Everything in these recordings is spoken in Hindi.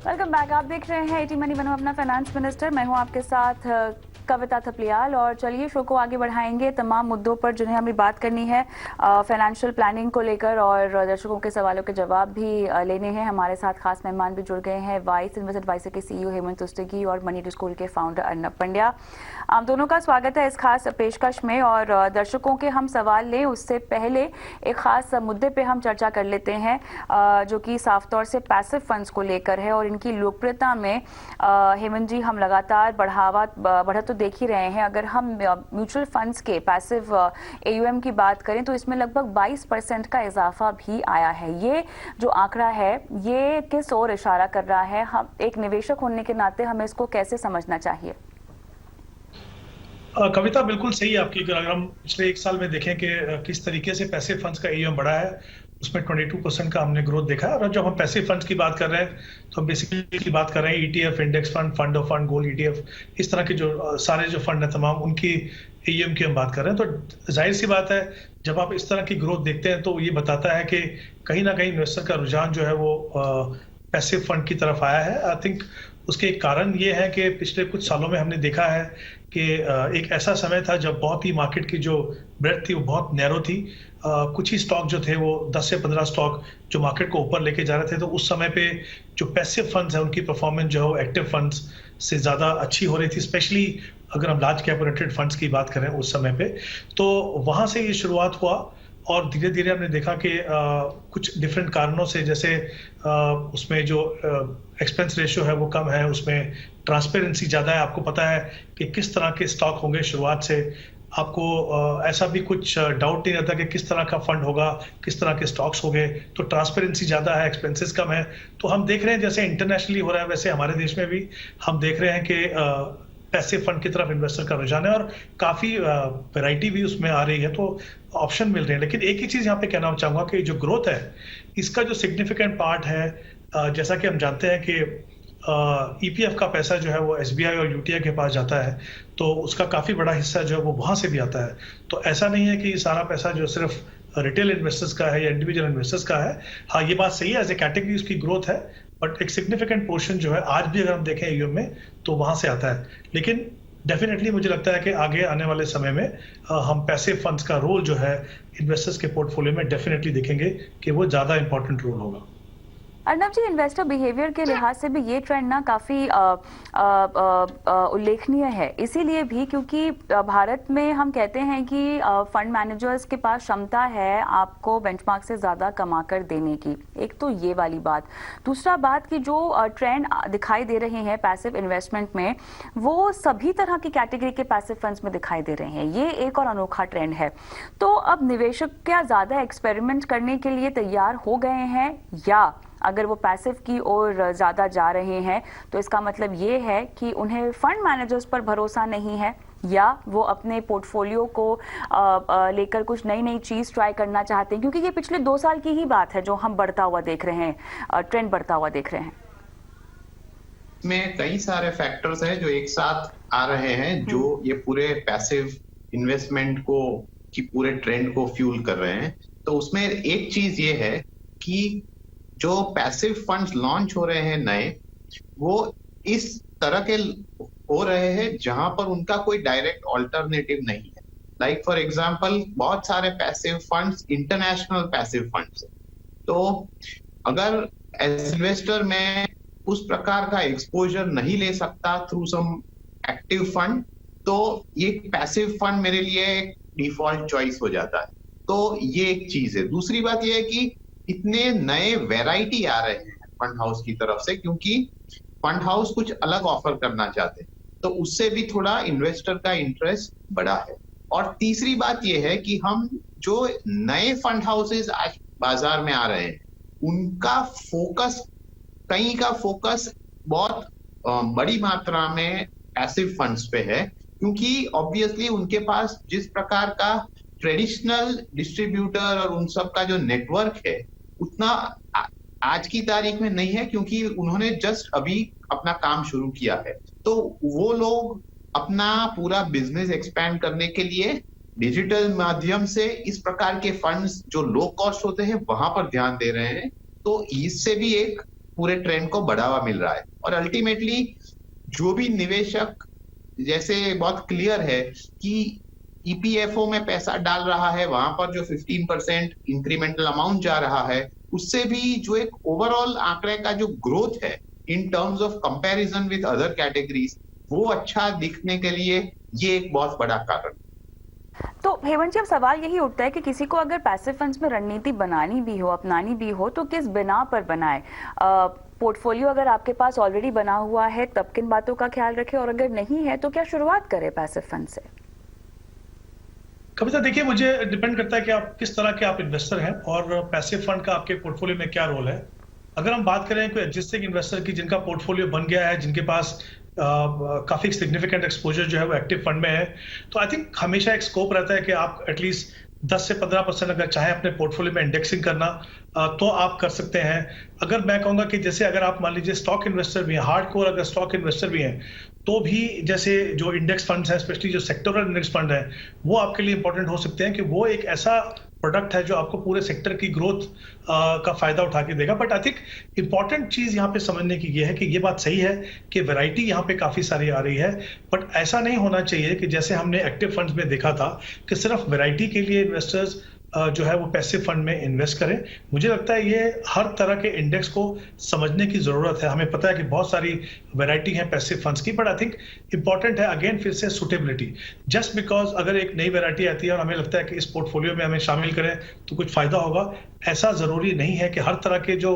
Welcome back. आप देख रहे हैं एटी मनी बनूं अपना फाइनेंस मिनिस्टर। मैं हूं आपके साथ कविता थपलियाल। और चलिए शो को आगे बढ़ाएंगे तमाम मुद्दों पर जिन्हें हमें बात करनी है फाइनेंशियल प्लानिंग को लेकर, और दर्शकों के सवालों के जवाब भी लेने हैं। हमारे साथ खास मेहमान भी जुड़ गए हैं, वाइस इन्वेस्ट एडवाइजर के सीईओ हेमंत तुस्तेगी और मनी टू स्कूल के फाउंडर अर्नब पंड्या। आप दोनों का स्वागत है इस खास पेशकश में। और दर्शकों के हम सवाल लें उससे पहले एक खास मुद्दे पे हम चर्चा कर लेते हैं, जो कि साफ तौर से पैसिव फंड्स को लेकर है और इनकी लोकप्रियता में हेमंत जी हम लगातार बढ़त तो देख ही रहे हैं। अगर हम म्यूचुअल फंड्स के पैसिव एयूएम की बात करें तो इसमें लगभग 22% का इजाफा भी आया है। ये जो आंकड़ा है ये किस ओर इशारा कर रहा है? हम एक निवेशक होने के नाते हमें इसको कैसे समझना चाहिए? कविता बिल्कुल सही है आपकी। अगर हम पिछले एक साल में देखें कि किस तरीके से पैसिव फंड्स का एयूएम बढ़ा है, उसमें 22% का हमने ग्रोथ देखा है। और जब हम पैसिव फंड्स की बात कर रहे हैं तो हम बेसिकली की बात कर रहे हैं ETF, index fund, fund of fund, gold ETF, इस तरह के जो सारे जो फंड है तमाम, उनकी एयूएम की हम बात कर रहे हैं। तो जाहिर सी बात है, जब आप इस तरह की ग्रोथ देखते हैं तो ये बताता है कि कहीं ना कहीं इन्वेस्टर का रुझान जो है वो पैसिव फंड की तरफ आया है। आई थिंक उसके एक कारण ये है कि पिछले कुछ सालों में हमने देखा है कि एक ऐसा समय था जब बहुत ही मार्केट की जो ब्रेथ थी वो बहुत नैरो थी। कुछ ही स्टॉक जो थे वो 10 से 15 स्टॉक जो मार्केट को ऊपर लेके जा रहे थे। तो उस समय पे जो पैसिव फंड्स है उनकी परफॉर्मेंस जो है वो एक्टिव फंड्स से ज़्यादा अच्छी हो रही थी, स्पेशली अगर हम लार्ज कैप ओरिएंटेड फंड्स की बात करें उस समय पे। तो वहाँ से ये शुरुआत हुआ और धीरे धीरे हमने देखा कि कुछ डिफरेंट कारणों से, जैसे उसमें जो एक्सपेंस रेशियो है वो कम है, उसमें ट्रांसपेरेंसी ज़्यादा है, आपको पता है कि किस तरह के स्टॉक होंगे शुरुआत से। आपको ऐसा भी कुछ डाउट नहीं रहता कि किस तरह का फंड होगा, किस तरह के स्टॉक्स होंगे। तो ट्रांसपेरेंसी ज़्यादा है, एक्सपेंसेस कम है। तो हम देख रहे हैं जैसे इंटरनेशनली हो रहा है वैसे हमारे देश में भी हम देख रहे हैं कि पैसिव फंड की तरफ इन्वेस्टर का रुझान है और काफ़ी वैरायटी भी उसमें आ रही है, तो ऑप्शन मिल रहे हैं। लेकिन एक ही चीज़ यहाँ पे कहना चाहूँगा कि जो ग्रोथ है इसका जो सिग्निफिकेंट पार्ट है, जैसा कि हम जानते हैं कि ईपीएफ का पैसा जो है वो एसबीआई और यूटीआई के पास जाता है, तो उसका काफ़ी बड़ा हिस्सा जो है वो वहाँ से भी आता है। तो ऐसा नहीं है कि सारा पैसा जो सिर्फ रिटेल इन्वेस्टर्स का है या इंडिविजुअल इन्वेस्टर्स का है। हाँ, ये बात सही है, एज ए कैटेगरी उसकी ग्रोथ है, बट एक सिग्निफिकेंट पोर्शन जो है आज भी अगर हम देखें ईयूएम में तो वहाँ से आता है। लेकिन डेफिनेटली मुझे लगता है कि आगे आने वाले समय में हम पैसिव फंड्स का रोल जो है इन्वेस्टर्स के पोर्टफोलियो में डेफिनेटली देखेंगे कि वो ज़्यादा इंपॉर्टेंट रोल होगा। अर्नब जी, इन्वेस्टर बिहेवियर के लिहाज से भी ये ट्रेंड ना काफ़ी उल्लेखनीय है, इसीलिए भी क्योंकि भारत में हम कहते हैं कि फंड मैनेजर्स के पास क्षमता है आपको बेंचमार्क से ज़्यादा कमा कर देने की। एक तो ये वाली बात। दूसरा बात कि जो ट्रेंड दिखाई दे रहे हैं पैसिव इन्वेस्टमेंट में, वो सभी तरह की कैटेगरी के पैसिव फंड्स में दिखाई दे रहे हैं। ये एक और अनोखा ट्रेंड है। तो अब निवेशक क्या ज़्यादा एक्सपेरिमेंट करने के लिए तैयार हो गए हैं, या अगर वो पैसिव की ओर ज़्यादा जा रहे हैं तो इसका मतलब ये है कि उन्हें फंड मैनेजर्स पर भरोसा नहीं है, या वो अपने पोर्टफोलियो को लेकर कुछ नई नई चीज़ ट्राई करना चाहते हैं? क्योंकि ये पिछले 2 साल की ही बात है जो हम बढ़ता हुआ देख रहे हैं, ट्रेंड बढ़ता हुआ देख रहे हैं। में कई सारे फैक्टर्स हैं जो एक साथ आ रहे हैं, जो ये पूरे पैसिव इन्वेस्टमेंट को की पूरे ट्रेंड को फ्यूल कर रहे हैं। तो उसमें एक चीज ये है कि जो पैसिव फंड्स लॉन्च हो रहे हैं नए, वो इस तरह के हो रहे हैं जहां पर उनका कोई डायरेक्ट ऑल्टरनेटिव नहीं है। लाइक फॉर एग्जांपल, बहुत सारे passive funds international passive funds है। तो अगर एज इन्वेस्टर मैं उस प्रकार का एक्सपोजर नहीं ले सकता थ्रू सम एक्टिव फंड, तो ये पैसिव फंड मेरे लिए एक डिफॉल्ट चॉइस हो जाता है। तो ये एक चीज है। दूसरी बात ये है कि इतने नए वैरायटी आ रहे हैं फंड हाउस की तरफ से, क्योंकि फंड हाउस कुछ अलग ऑफर करना चाहते हैं, तो उससे भी थोड़ा इन्वेस्टर का इंटरेस्ट बढ़ा है। और तीसरी बात यह है कि हम जो नए फंड हाउसेस आज बाजार में आ रहे हैं, उनका फोकस, कहीं का फोकस बहुत बड़ी मात्रा में पैसिव फंड्स पे है, क्योंकि ऑब्वियसली उनके पास जिस प्रकार का ट्रेडिशनल डिस्ट्रीब्यूटर और उन सब का जो नेटवर्क है उतना आज की तारीख में नहीं है, क्योंकि उन्होंने जस्ट अभी अपना काम शुरू किया है। तो वो लोग अपना पूरा बिजनेस एक्सपैंड करने के लिए डिजिटल माध्यम से इस प्रकार के फंड्स जो लो कॉस्ट होते हैं वहां पर ध्यान दे रहे हैं। तो इससे भी एक पूरे ट्रेंड को बढ़ावा मिल रहा है। और अल्टीमेटली जो भी निवेशक, जैसे बहुत क्लियर है कि ईपीएफओ में पैसा डाल रहा है, वहां पर जो 15% इंक्रीमेंटल अमाउंट जा रहा है, उससे भी जो एक ओवरऑल आंकड़े का जो ग्रोथ है in terms of comparison with other categories, वो अच्छा दिखने के लिए ये एक बहुत बड़ा कारण। तो हेमंत जी, अब सवाल यही उठता है कि किसी को अगर पैसिव फंड्स में रणनीति बनानी भी हो, अपनानी भी हो, तो किस बिना पर बनाए? पोर्टफोलियो अगर आपके पास ऑलरेडी बना हुआ है तब किन बातों का ख्याल रखें, और अगर नहीं है तो क्या शुरुआत करें पैसिव फंड से? कविता, देखिए, मुझे डिपेंड करता है कि आप किस तरह के आप इन्वेस्टर हैं और पैसिव फंड का आपके पोर्टफोलियो में क्या रोल है। अगर हम बात करें कोई एग्जिस्टिंग इन्वेस्टर की जिनका पोर्टफोलियो बन गया है, जिनके पास काफी सिग्निफिकेंट एक्सपोजर जो है वो एक्टिव फंड में है, तो आई थिंक हमेशा एक स्कोप रहता है कि आप एटलीस्ट 10 से 15% अगर चाहे अपने पोर्टफोलियो में इंडेक्सिंग करना तो आप कर सकते हैं। अगर मैं कहूंगा कि जैसे अगर आप मान लीजिए स्टॉक इन्वेस्टर भी हैं, हार्डकोर अगर स्टॉक इन्वेस्टर भी हैं, तो भी जैसे जो इंडेक्स फंड्स हैं, स्पेशली जो सेक्टरल इंडेक्स फंड है, वो आपके लिए इंपॉर्टेंट हो सकते हैं कि वो एक ऐसा प्रोडक्ट है जो आपको पूरे सेक्टर की ग्रोथ का फायदा उठा के देगा। बट आई थिंक इंपॉर्टेंट चीज यहाँ पे समझने की ये है कि ये बात सही है कि वैरायटी यहाँ पे काफी सारी आ रही है, बट ऐसा नहीं होना चाहिए कि जैसे हमने एक्टिव फंड्स में देखा था कि सिर्फ वैरायटी के लिए इन्वेस्टर्स जो है वो पैसिव फंड में इन्वेस्ट करें। मुझे लगता है ये हर तरह के इंडेक्स को समझने की जरूरत है। हमें पता है कि बहुत सारी वैरायटी है पैसिव फंड्स की, बट आई थिंक इंपॉर्टेंट है अगेन फिर से सुटेबिलिटी। जस्ट बिकॉज अगर एक नई वैरायटी आती है और हमें लगता है कि इस पोर्टफोलियो में हमें शामिल करें तो कुछ फायदा होगा, ऐसा जरूरी नहीं है कि हर तरह के जो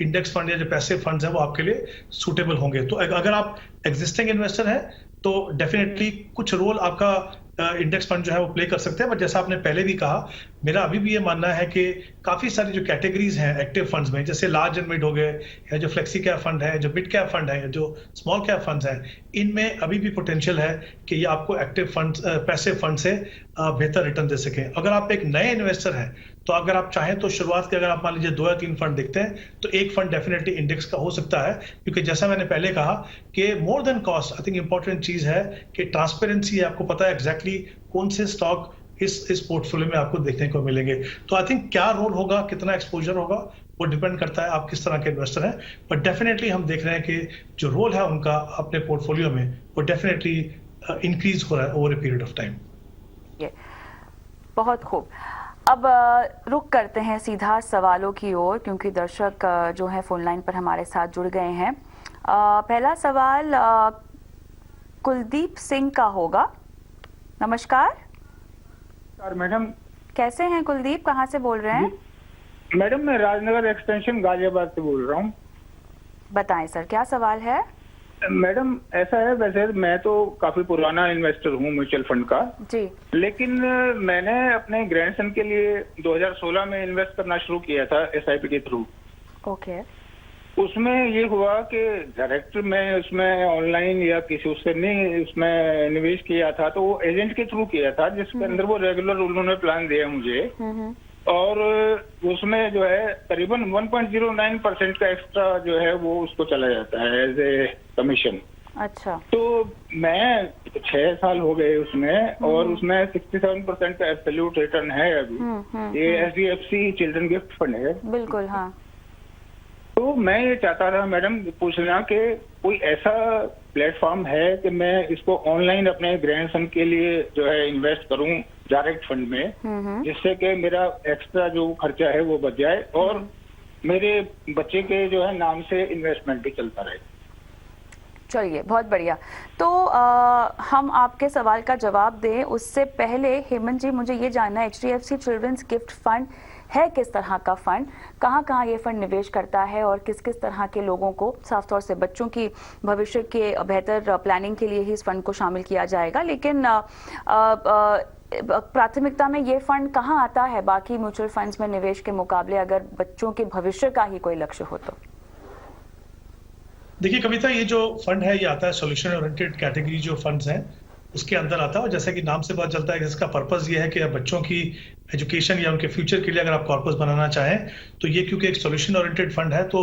इंडेक्स फंड या जो पैसिव फंड्स हैं वो आपके लिए सुटेबल होंगे। तो अगर आप एग्जिस्टिंग इन्वेस्टर हैं तो डेफिनेटली कुछ रोल आपका इंडेक्स फंड जो है वो प्ले कर सकते हैं। बट जैसा आपने पहले भी कहा, मेरा अभी भी ये मानना है कि काफी सारी जो कैटेगरीज हैं एक्टिव फंड्स में, जैसे लार्ज एंड मिड हो गए, या जो फ्लेक्सी कैप फंड है, जो मिड कैप फंड है, या जो स्मॉल कैप फंड्स हैं, इनमें अभी भी पोटेंशियल है कि ये आपको एक्टिव फंड, पैसिव फंड से बेहतर रिटर्न दे सकें। अगर आप एक नए इन्वेस्टर हैं तो अगर आप चाहें तो शुरुआत के, अगर आप मान लीजिए 2 या 3 फंड देखते हैं तो एक फंड डेफिनेटली इंडेक्स का हो सकता है, क्योंकि जैसा मैंने पहले कहा कि more than cost I think important चीज है कि ट्रांसपेरेंसी है, आपको पता है एग्जैक्टली कौन से स्टॉक इस पोर्टफोलियो में आपको देखने को मिलेंगे। तो आई थिंक क्या रोल होगा, कितना एक्सपोजर होगा, वो डिपेंड करता है आप किस तरह के इन्वेस्टर हैं। बट डेफिनेटली हम देख रहे हैं कि जो रोल है उनका अपने पोर्टफोलियो में वो डेफिनेटली इंक्रीज हो रहा है over a period of time. बहुत खूब। अब रुक करते हैं सीधा सवालों की ओर, क्योंकि दर्शक जो है फोन लाइन पर हमारे साथ जुड़ गए हैं। पहला सवाल कुलदीप सिंह का होगा। नमस्कार मैडम। कैसे हैं कुलदीप, कहाँ से बोल रहे हैं? मैडम, मैं राजनगर एक्सटेंशन गाजियाबाद से बोल रहा हूँ। बताएं सर, क्या सवाल है? मैडम, ऐसा है, वैसे मैं तो काफी पुराना इन्वेस्टर हूँ म्यूचुअल फंड का जी, लेकिन मैंने अपने ग्रैंडसन के लिए 2016 में इन्वेस्ट करना शुरू किया था एसआईपी के थ्रू। ओके। उसमें ये हुआ कि डायरेक्ट मैं उसमें ऑनलाइन या किसी उससे नहीं उसमें निवेश किया था, तो वो एजेंट के थ्रू किया था, जिसके अंदर वो रेगुलर उन्होंने प्लान दिया मुझे, और उसमें जो है करीबन 1.09% का एक्स्ट्रा जो है वो उसको चला जाता है एज ए कमीशन। अच्छा। तो मैं 6 साल हो गए उसमें, और उसमें 67% का एब्सोल्यूट रिटर्न है अभी। ये एचडीएफसी चिल्ड्रन गिफ्ट फंड है। बिल्कुल, हाँ। तो मैं ये चाहता था मैडम पूछना कि कोई ऐसा प्लेटफॉर्म है कि मैं इसको ऑनलाइन अपने ग्रैंडसन के लिए जो है इन्वेस्ट करूं डायरेक्ट फंड में, जिससे कि मेरा एक्स्ट्रा जो खर्चा है वो बच जाए और मेरे बच्चे के जो है नाम से इन्वेस्टमेंट भी चलता रहे। चलिए, बहुत बढ़िया। तो हम आपके सवाल का जवाब दें उससे पहले हेमंत जी, मुझे ये जानना है, एचडीएफसी चिल्ड्रंस गिफ्ट फंड है किस तरह का फंड, कहाँ कहाँ ये फंड निवेश करता है, और किस किस तरह के लोगों को, साफ तौर से बच्चों की भविष्य के बेहतर प्लानिंग के लिए ही इस फंड को शामिल किया जाएगा, लेकिन प्राथमिकता में ये फंड कहाँ आता है बाकी म्यूचुअल फंड्स में निवेश के मुकाबले, अगर बच्चों के भविष्य का ही कोई लक्ष्य हो तो? देखिए कविता, ये जो फंड है ये आता है सोल्यूशन ओरिएंटेड कैटेगरी जो फंड्स हैं उसके अंदर आता है, और जैसे कि नाम से पता चलता है कि इसका पर्पस ये है कि बच्चों की एजुकेशन या उनके फ्यूचर के लिए अगर आप कॉर्पस बनाना चाहें तो ये, क्योंकि एक सोल्यूशन ओरिएंटेड फंड है तो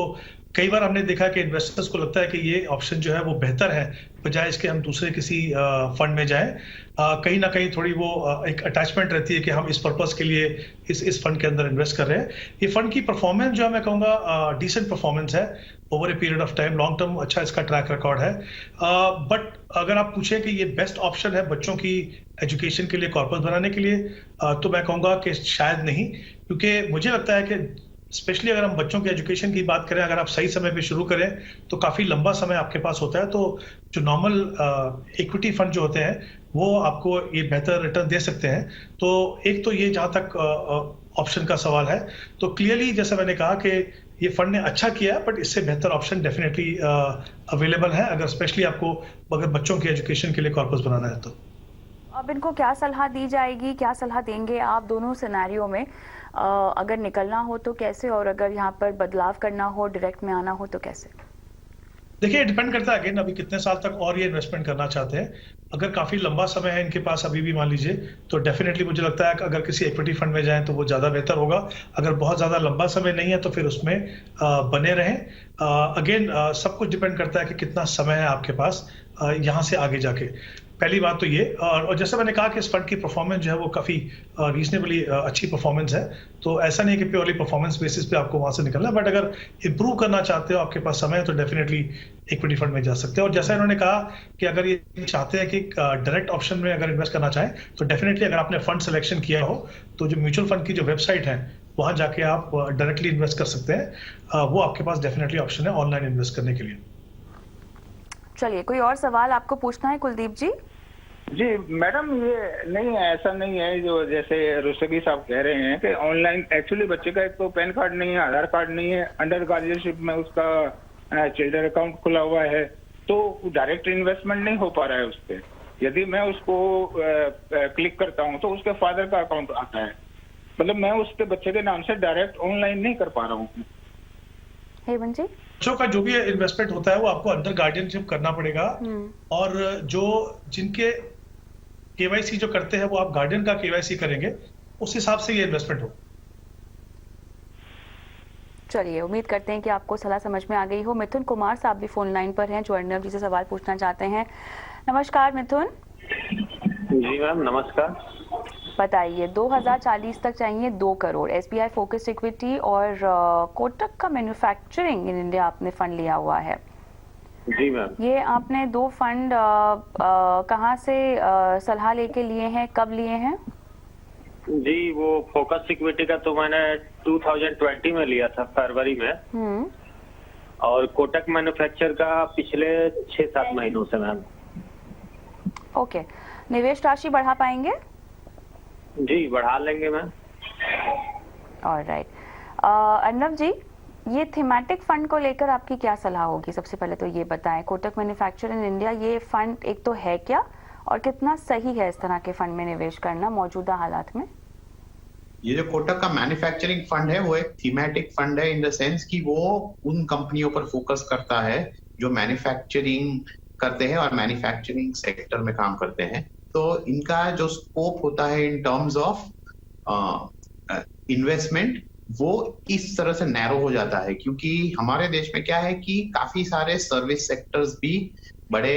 कई बार हमने देखा कि इन्वेस्टर्स को लगता है कि ये ऑप्शन जो है वो बेहतर है बजाय इसके हम दूसरे किसी फंड में जाएं। कहीं ना कहीं थोड़ी वो एक अटैचमेंट रहती है कि हम इस पर्पस के लिए इस फंड के अंदर इन्वेस्ट कर रहे हैं। ये फंड की परफॉर्मेंस जो है मैं कहूँगा डिसेंट परफॉर्मेंस है over a period of time, long term अच्छा इसका ट्रैक रिकॉर्ड है। बट अगर आप पूछें कि ये बेस्ट ऑप्शन है बच्चों की एजुकेशन के लिए, कॉर्पस बनाने के लिए, तो मैं कहूँगा कि शायद नहीं, क्योंकि मुझे लगता है कि स्पेशली अगर हम बच्चों की एजुकेशन की बात करें, अगर आप सही समय पे शुरू करें तो काफी लंबा समय आपके पास होता है। तो जो नॉर्मल इक्विटी फंड जो होते हैं वो आपको ये बेहतर रिटर्न दे सकते हैं। तो एक तो ये जहां तक ऑप्शन का सवाल है, तो क्लियरली जैसे मैंने कहा कि ये फंड ने अच्छा किया है, बट इससे बेहतर ऑप्शन डेफिनेटली अवेलेबल है अगर स्पेशली आपको अगर बच्चों की एजुकेशन के लिए कॉर्पस बनाना है तो। अब इनको क्या सलाह दी जाएगी, क्या सलाह देंगे आप दोनों सिनेरियो में? अगर निकलना हो तो कैसे, और अगर यहाँ पर बदलाव करना हो, डायरेक्ट में आना हो तो कैसे? देखिए, डिपेंड करता है अगेन अभी कितने साल तक और ये इन्वेस्टमेंट करना चाहते हैं। अगर काफी लंबा समय है इनके पास अभी भी मान लीजिए, तो डेफिनेटली मुझे लगता है कि अगर किसी इक्विटी फंड में जाएं तो वो ज्यादा बेहतर होगा। अगर बहुत ज्यादा लंबा समय नहीं है तो फिर उसमें बने रहें। अगेन सब कुछ डिपेंड करता है कि कितना समय है आपके पास यहाँ से आगे जाके। पहली बात तो ये, और जैसे मैंने कहा कि इस फंड की परफॉर्मेंस जो है वो काफी रीजनेबली अच्छी परफॉर्मेंस है। तो ऐसा नहीं है कि प्योरली परफॉर्मेंस बेसिस पे आपको वहां से निकलना है, बट अगर इंप्रूव करना चाहते हो, आपके पास समय है, तो डेफिनेटली इक्विटी फंड में जा सकते हो। और जैसा इन्होंने कहा कि अगर ये चाहते हैं कि डायरेक्ट ऑप्शन में अगर इन्वेस्ट करना चाहें तो डेफिनेटली अगर आपने फंड सिलेक्शन किया हो तो जो म्यूचुअल फंड की जो वेबसाइट है वहां जाके आप डायरेक्टली इन्वेस्ट कर सकते हैं। वो आपके पास डेफिनेटली ऑप्शन है ऑनलाइन इन्वेस्ट करने के लिए। चलिए, कोई और सवाल आपको पूछना है कुलदीप जी? जी मैडम, ये नहीं है, ऐसा नहीं है जो जैसे रुस्तगी साहब कह रहे हैं कि ऑनलाइन। एक्चुअली बच्चे का एक तो पैन कार्ड नहीं है, आधार कार्ड नहीं है, अंडर गार्जियनशिप में उसका चिल्ड्रन अकाउंट खुला हुआ है, तो डायरेक्ट इन्वेस्टमेंट नहीं हो पा रहा है उस पर। यदि मैं उसको क्लिक करता हूँ तो उसके फादर का अकाउंट आता है, मतलब मैं उसके बच्चे के नाम से डायरेक्ट ऑनलाइन नहीं कर पा रहा हूँ। हेमंत जी, बच्चों का जो भी इन्वेस्टमेंट होता है वो आपको अंडर गार्डियनशिप करना पड़ेगा, और जो जिनके केवाईसी जो करते हैं वो आप गार्डियन का केवाईसी करेंगे, उस हिसाब से ये इन्वेस्टमेंट हो। चलिए, उम्मीद करते हैं कि आपको सलाह समझ में आ गई हो। मिथुन कुमार साहब भी फोन लाइन पर हैं जो अर्णव जी से सवाल पूछना चाहते हैं। नमस्कार मिथुन। जी मैम, नमस्कार। बताइए, 2040 तक चाहिए 2 करोड़, SBI फोकस्ड इक्विटी और कोटक का मैन्युफैक्चरिंग इन इंडिया आपने फंड लिया हुआ है। जी मैम। ये आपने 2 फंड कहाँ से सलाह लेके लिए हैं, कब लिए हैं? जी, वो फोकस इक्विटी का तो मैंने 2020 में लिया था, फरवरी में। और कोटक मैन्युफैक्चर का पिछले 6-7 महीनों से मैम। ओके, निवेश राशि बढ़ा पाएंगे? जी, बढ़ा लेंगे मैम। ऑलराइट। अर्णव जी, ये थीमेटिक फंड को लेकर आपकी क्या सलाह होगी? सबसे पहले तो ये बताएं, कोटक मैन्युफैक्चर इन इंडिया ये फंड एक तो है क्या, और कितना सही है इस तरह के फंड में निवेश करना मौजूदा हालात में? ये जो कोटक का मैन्युफैक्चरिंग फंड है वो एक थीमेटिक फंड है, इन द सेंस कि वो उन कंपनियों पर फोकस करता है जो मैन्युफैक्चरिंग करते हैं और मैन्युफैक्चरिंग सेक्टर में काम करते हैं। तो इनका जो स्कोप होता है इन टर्म्स ऑफ इन्वेस्टमेंट, वो इस तरह से नैरो हो जाता है, क्योंकि हमारे देश में क्या है कि काफी सारे सर्विस सेक्टर्स भी बड़े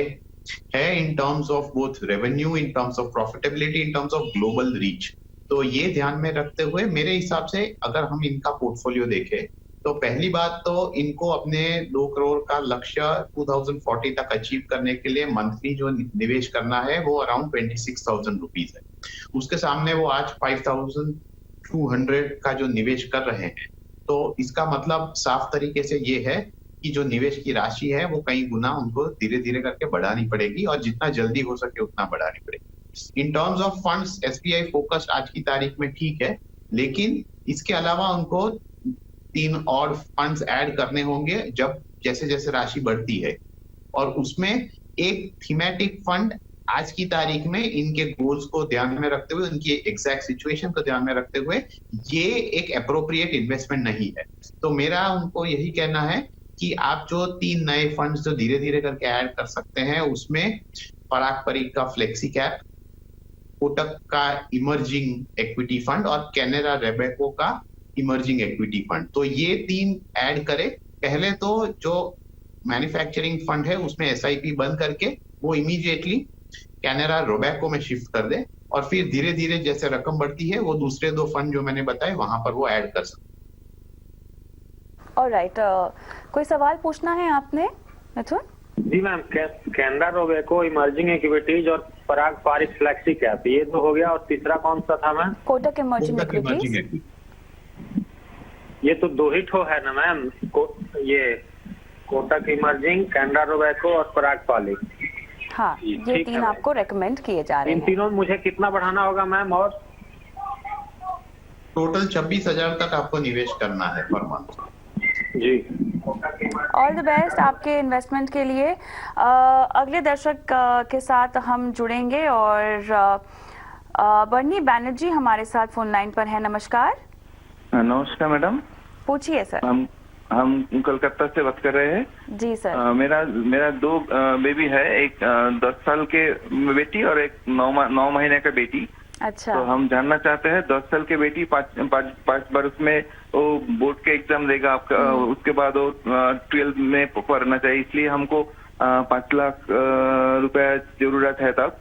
है in terms of both revenue, in terms of profitability, in terms of global reach. तो ये ध्यान में रखते हुए मेरे हिसाब से अगर हम इनका पोर्टफोलियो देखें तो पहली बात तो इनको अपने 2 करोड़ का लक्ष्य 2040 तक अचीव करने के लिए मंथली जो निवेश करना है वो अराउंड 26,000 रुपीज है। उसके सामने वो आज 5,200 का जो निवेश कर रहे हैं, तो इसका मतलब साफ तरीके से ये है कि जो निवेश की राशि है वो कई गुना उनको धीरे धीरे करके बढ़ानी पड़ेगी, और जितना जल्दी हो सके उतना बढ़ानी पड़ेगी। In terms of funds SBI focused आज की तारीख में ठीक है, लेकिन इसके अलावा उनको 3 और फंड्स ऐड करने होंगे जब जैसे जैसे राशि बढ़ती है, और उसमें एक थीमेटिक फंड आज की तारीख में इनके गोल्स को ध्यान में रखते हुए, उनकी एग्जैक्ट सिचुएशन को ध्यान में रखते हुए ये एक अप्रोप्रिएट इन्वेस्टमेंट नहीं है। तो मेरा उनको यही कहना है कि आप जो 3 नए फंड्स जो धीरे धीरे करके ऐड कर सकते हैं, उसमें पराग परीख का फ्लेक्सी कैप, कोटक का इमर्जिंग इक्विटी फंड और कैनरा रेबेको का इमर्जिंग इक्विटी फंड, तो ये 3 ऐड करें पहले तो जो मैन्युफैक्चरिंग फंड है उसमें एसआईपी बंद करके वो इमीडिएटली कैनरा रोबैको में शिफ्ट कर दे, और फिर धीरे धीरे जैसे रकम बढ़ती है वो दूसरे 2 फंड जो मैंने बताए वहां पर वो ऐड कर सकते। ऑलराइट, कोई सवाल पूछना है आपने मिथुन? जी ma'am, Canara Robeco, emerging equities और पराग पारिक फ्लेक्सी कैप, ये तो हो गया, और तीसरा कौन सा था ma'am? Kotak emerging Kotak emerging equities. Equity. ये तो 2 ही ठो है ना मैम, ये कोटक इमर्जिंग, कैनरा रोबेको और पराग पारिक। हाँ, ये ठीक है 3 आपको रेकमेंड किए जा रहे इन हैं। तीनों में मुझे कितना बढ़ाना होगा मैम? और टोटल 26,000 तक आपको निवेश करना है पर मंथ। जी, ऑल द बेस्ट आपके इन्वेस्टमेंट के लिए। अगले दर्शक के साथ हम जुड़ेंगे और बर्नी बैनर्जी हमारे साथ फोन लाइन पर है। नमस्कार। नमस्कार मैडम, पूछिए सर। हम कोलकाता से बात कर रहे हैं। जी सर। मेरा 2 बेबी है, एक 10 साल के बेटी और एक 9 महीने का बेटी। अच्छा। तो हम जानना चाहते हैं, 10 साल की बेटी 5 बरस में वो बोर्ड के एग्जाम देगा आपका, उसके बाद वो 12 में पढ़ना चाहिए, इसलिए हमको 5 लाख रुपए जरूरत है तब।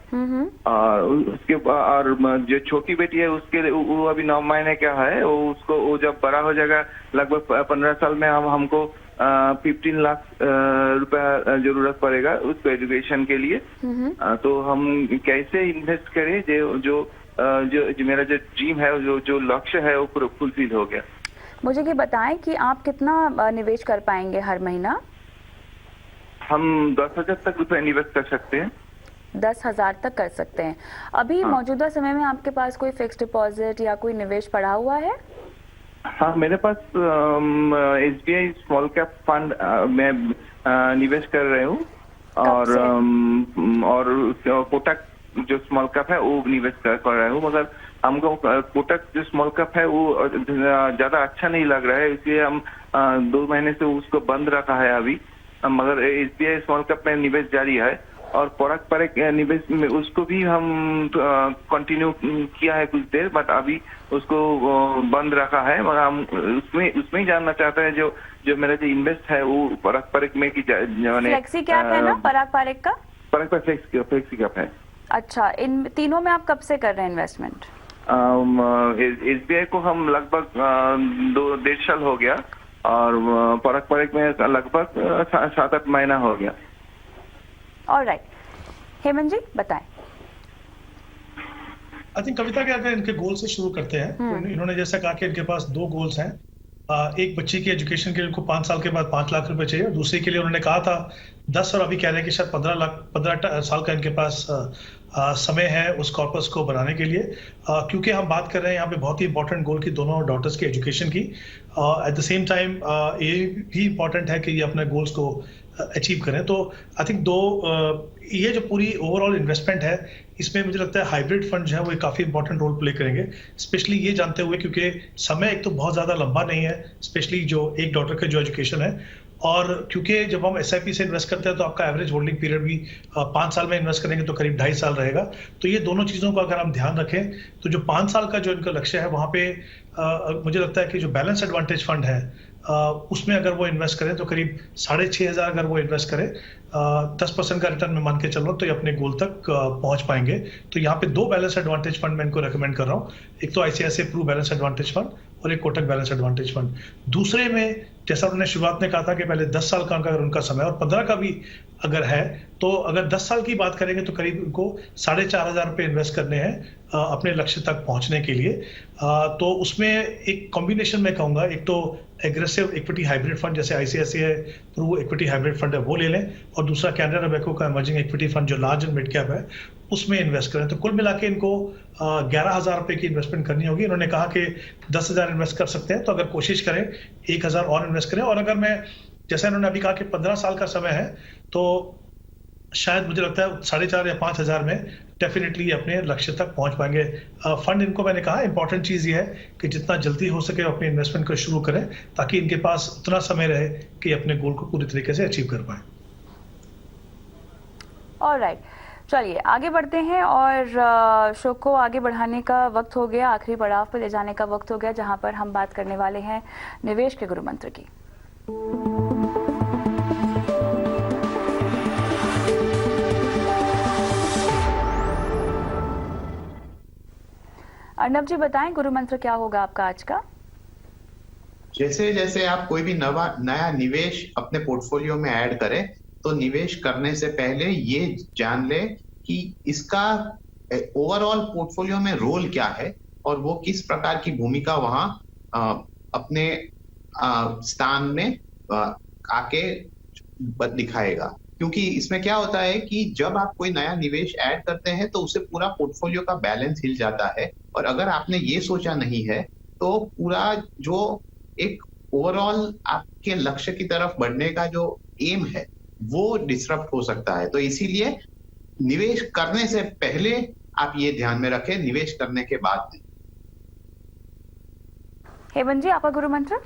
और उसके और जो छोटी बेटी है उसके वो अभी 9 महीने का है, वो जब बड़ा हो जाएगा लगभग 15 साल में हमको 15 लाख रुपया जरूरत पड़ेगा उसको एजुकेशन के लिए। तो हम कैसे इन्वेस्ट करें जो मेरा जो ड्रीम है, जो लक्ष्य है वो फुलफिल हो गया। मुझे ये बताएं कि आप कितना निवेश कर पाएंगे हर महीना? हम 10,000 तक रुपए निवेश कर सकते हैं। 10,000 तक कर सकते हैं। अभी मौजूदा समय में आपके पास कोई फिक्स डिपॉजिट या कोई निवेश पड़ा हुआ है? हाँ, मेरे पास SBI स्मॉल कैप फंड में निवेश कर रहे हूँ, और कोटक जो स्मॉल कैप है वो निवेश कर रहा हूँ, मगर हमको कोटक जो स्मॉल कैप है वो ज्यादा अच्छा नहीं लग रहा है, इसलिए हम 2 महीने से उसको बंद रखा है अभी। मगर SBI स्मॉल कैप में निवेश जारी है, और पराग पारिक निवेश में उसको भी हम कंटिन्यू किया है कुछ देर, बट अभी उसको बंद रखा है। मगर हम उसमें ही जानना चाहते हैं जो मेरा जो इन्वेस्ट है वो पराग पारिक में की फ्लेक्सी कैप है ना पराग पारिक का? पराग पारिक फ्लेक्सी कैप है। अच्छा, इन तीनों में आप कब से कर रहे हैं इन्वेस्टमेंट? SBI को हम लगभग 2-1.5 साल हो गया, और पराग पारिक में लगभग 7-8 महीना हो गया। ऑलराइट, हेमंत जी बताएं। आई थिंक कविता के अगर इनके गोल से शुरू करते हैं, तो इन्होंने जैसा कहा कि इनके पास 2 गोल्स हैं। एक बच्ची की एजुकेशन के लिए उनको 5 साल के बाद 5 लाख रुपए चाहिए, और दूसरे के लिए उन्होंने कहा था 10, और अभी कह रहे हैं कि शायद 15 साल का इनके पास समय है उस कॉर्पस को बनाने के लिए। क्योंकि हम बात कर रहे हैं यहाँ पे बहुत ही इंपॉर्टेंट गोल की दोनों डॉटर्स की एजुकेशन की, एट द सेम टाइम ये भी इंपॉर्टेंट है कि ये अपने गोल्स को अचीव करें। तो आई थिंक ये जो पूरी ओवरऑल इन्वेस्टमेंट है, इसमें मुझे लगता है हाइब्रिड फंड जो है वो काफ़ी इंपॉर्टेंट रोल प्ले करेंगे, स्पेशली ये जानते हुए क्योंकि समय एक तो बहुत ज़्यादा लंबा नहीं है, स्पेशली जो एक डॉटर का जो एजुकेशन है, और क्योंकि जब हम SIP से इन्वेस्ट करते हैं तो आपका एवरेज होल्डिंग पीरियड भी 5 साल में इन्वेस्ट करेंगे तो करीब 2.5 साल रहेगा। तो ये दोनों चीज़ों को अगर हम ध्यान रखें तो जो 5 साल का जो इनका लक्ष्य है वहाँ पे मुझे लगता है कि जो बैलेंस एडवांटेज फंड है उसमें अगर वो इन्वेस्ट करें तो करीब 6,500 अगर वो इन्वेस्ट करें 10% का रिटर्न में मान के चल रहा हूँ, तो ये अपने गोल तक पहुंच पाएंगे। तो यहाँ पे 2 बैलेंस एडवांटेज फंड मैं इनको रेकमेंड कर रहा हूँ, एक तो ICICI Pru balance advantage fund और एक कोटक बैलेंस एडवांटेज फंड। दूसरे में जैसा उन्होंने शुरुआत में कहा था कि पहले 10 साल का अगर उनका समय और 15 का भी अगर है, तो अगर 10 साल की बात करेंगे तो करीब उनको 4,500 रुपये इन्वेस्ट करने हैं अपने लक्ष्य तक पहुंचने के लिए। तो उसमें एक कॉम्बिनेशन में कहूँगा, एक तो एग्रेसिव इक्विटी हाइब्रिड फंड जैसे ICICI Pru equity hybrid fund है वो ले लें, और दूसरा कैनरा रोबेको का इमर्जिंग इक्विटी फंड जो लार्ज एंड मिड कैप है उसमें इन्वेस्ट करें। तो कुल मिला के इनको 11,000 रुपये की इन्वेस्टमेंट करनी होगी। इन्होंने कहा कि 10,000 इन्वेस्ट कर सकते हैं, तो अगर कोशिश करें 1,000 और इन्वेस्ट करें। और अगर मैं जैसा इन्होंने अभी कहा कि 15 साल का समय है, तो शायद मुझे लगता है 4,500 या 5,000 में डेफिनेटली अपने लक्ष्य तक पहुंच पाएंगे। फंड इनको मैंने कहा इंपॉर्टेंट चीज़ ये है कि जितना जल्दी हो सके अपने इन्वेस्टमेंट को शुरू करें, ताकि इनके पास उतना समय रहे कि अपने गोल को पूरी तरीके से अचीव कर पाएं। ऑलराइट, चलिए आगे बढ़ते हैं, और शो को आगे बढ़ाने का वक्त हो गया, आखिरी पड़ाव पर ले जाने का वक्त हो गया, जहां पर हम बात करने वाले हैं निवेश के गुरु मंत्र की। अर्नब जी बताएं गुरु मंत्र क्या होगा आपका आज का? जैसे जैसे आप कोई भी नया निवेश अपने पोर्टफोलियो में ऐड करें, तो निवेश करने से पहले ये जान ले कि इसका ओवरऑल पोर्टफोलियो में रोल क्या है और वो किस प्रकार की भूमिका वहां अपने स्थान में आके दिखाएगा। क्योंकि इसमें क्या होता है कि जब आप कोई नया निवेश ऐड करते हैं तो उससे पूरा पोर्टफोलियो का बैलेंस हिल जाता है, और अगर आपने ये सोचा नहीं है तो पूरा जो एक ओवरऑल आपके लक्ष्य की तरफ बढ़ने का जो एम है वो डिसरप्ट हो सकता है। तो इसीलिए निवेश करने से पहले आप ये ध्यान में रखें, निवेश करने के बाद नहीं। हेमंत जी आपका गुरु मंत्र?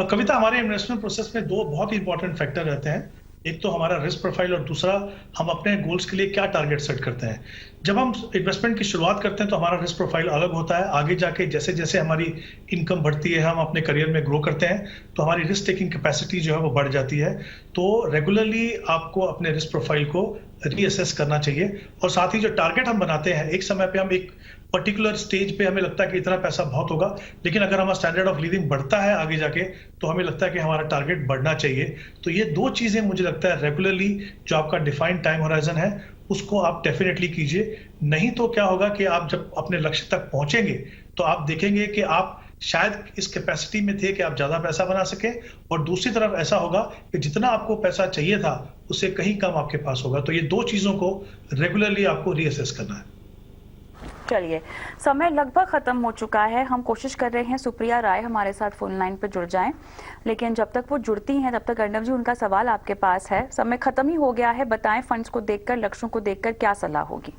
कविता, हमारे इन्वेस्टमेंट प्रोसेस में दो बहुत ही इंपॉर्टेंट फैक्टर रहते हैं। एक तो हमारा रिस्क प्रोफाइल और दूसरा हम अपने गोल्स के लिए क्या टारगेट सेट करते हैं। जब हम इन्वेस्टमेंट की शुरुआत करते हैं तो हमारा रिस्क प्रोफाइल अलग होता है। आगे जाके जैसे जैसे हमारी इनकम बढ़ती है, हम अपने करियर में ग्रो करते हैं, तो हमारी रिस्क टेकिंग कैपेसिटी जो है वो बढ़ जाती है। तो रेगुलरली आपको अपने रिस्क प्रोफाइल को रीअसेस करना चाहिए, और साथ ही जो टारगेट हम बनाते हैं, एक समय पे हम एक पर्टिकुलर स्टेज पे हमें लगता है कि इतना पैसा बहुत होगा, लेकिन अगर हमारा स्टैंडर्ड ऑफ लिविंग बढ़ता है आगे जाके तो हमें लगता है कि हमारा टारगेट बढ़ना चाहिए। तो ये दो चीजें मुझे लगता है रेगुलरली जो आपका डिफाइंड टाइम होराइजन है उसको आप डेफिनेटली कीजिए। नहीं तो क्या होगा कि आप जब अपने लक्ष्य तक पहुंचेंगे तो आप देखेंगे कि आप शायद इस कैपेसिटी में थे कि आप ज्यादा पैसा बना सके, और दूसरी तरफ ऐसा होगा कि जितना आपको पैसा चाहिए था उससे कहीं कम आपके पास होगा। तो ये दो चीजों को रेगुलरली आपको रीअसेस करना है। चलिए, समय लगभग खत्म हो चुका है। हम कोशिश कर रहे हैं सुप्रिया राय हमारे साथ फोन लाइन पर जुड़ जाएं, लेकिन जब तक वो जुड़ती हैं तब तक अर्नब जी उनका सवाल आपके पास है। समय खत्म ही हो गया है, बताएं फंड्स को देखकर, लक्ष्यों को देखकर क्या सलाह होगी?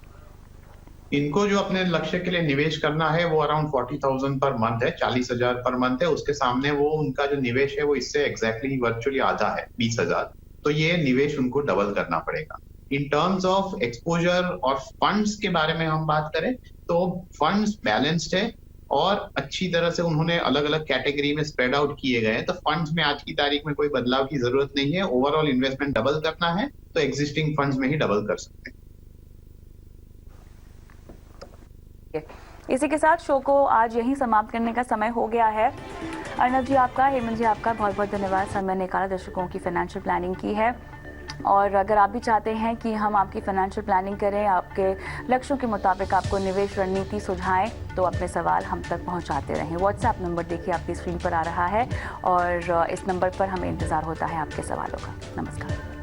इनको जो अपने लक्ष्य के लिए निवेश करना है वो अराउंड 40,000 पर मंथ है, 40,000 पर मंथ है। उसके सामने वो उनका जो निवेश है वो इससे एग्जैक्टली वर्चुअली आधा है, 20,000। तो ये निवेश उनको डबल करना पड़ेगा। इन टर्म्स ऑफ एक्सपोजर और फंड्स के बारे में हम बात करें तो फंड्स बैलेंस्ड है और अच्छी तरह से उन्होंने अलग अलग कैटेगरी में स्प्रेड आउट किए गए हैं। तो फंड्स में आज की तारीख में कोई बदलाव की जरूरत नहीं है। ओवरऑल इन्वेस्टमेंट डबल करना है तो एग्जिस्टिंग फंड्स में ही डबल कर सकते हैं। इसी के साथ शो को आज यहीं समाप्त करने का समय हो गया है। अर्नब जी आपका, हेमंत जी आपका बहुत बहुत धन्यवाद। समय निकाला, दर्शकों की फाइनेंशियल प्लानिंग की है। और अगर आप भी चाहते हैं कि हम आपकी फाइनेंशियल प्लानिंग करें, आपके लक्ष्यों के मुताबिक आपको निवेश रणनीति सुझाएं, तो अपने सवाल हम तक पहुंचाते रहें। व्हाट्सएप नंबर देखिए आपकी स्क्रीन पर आ रहा है और इस नंबर पर हमें इंतज़ार होता है आपके सवालों का। नमस्कार।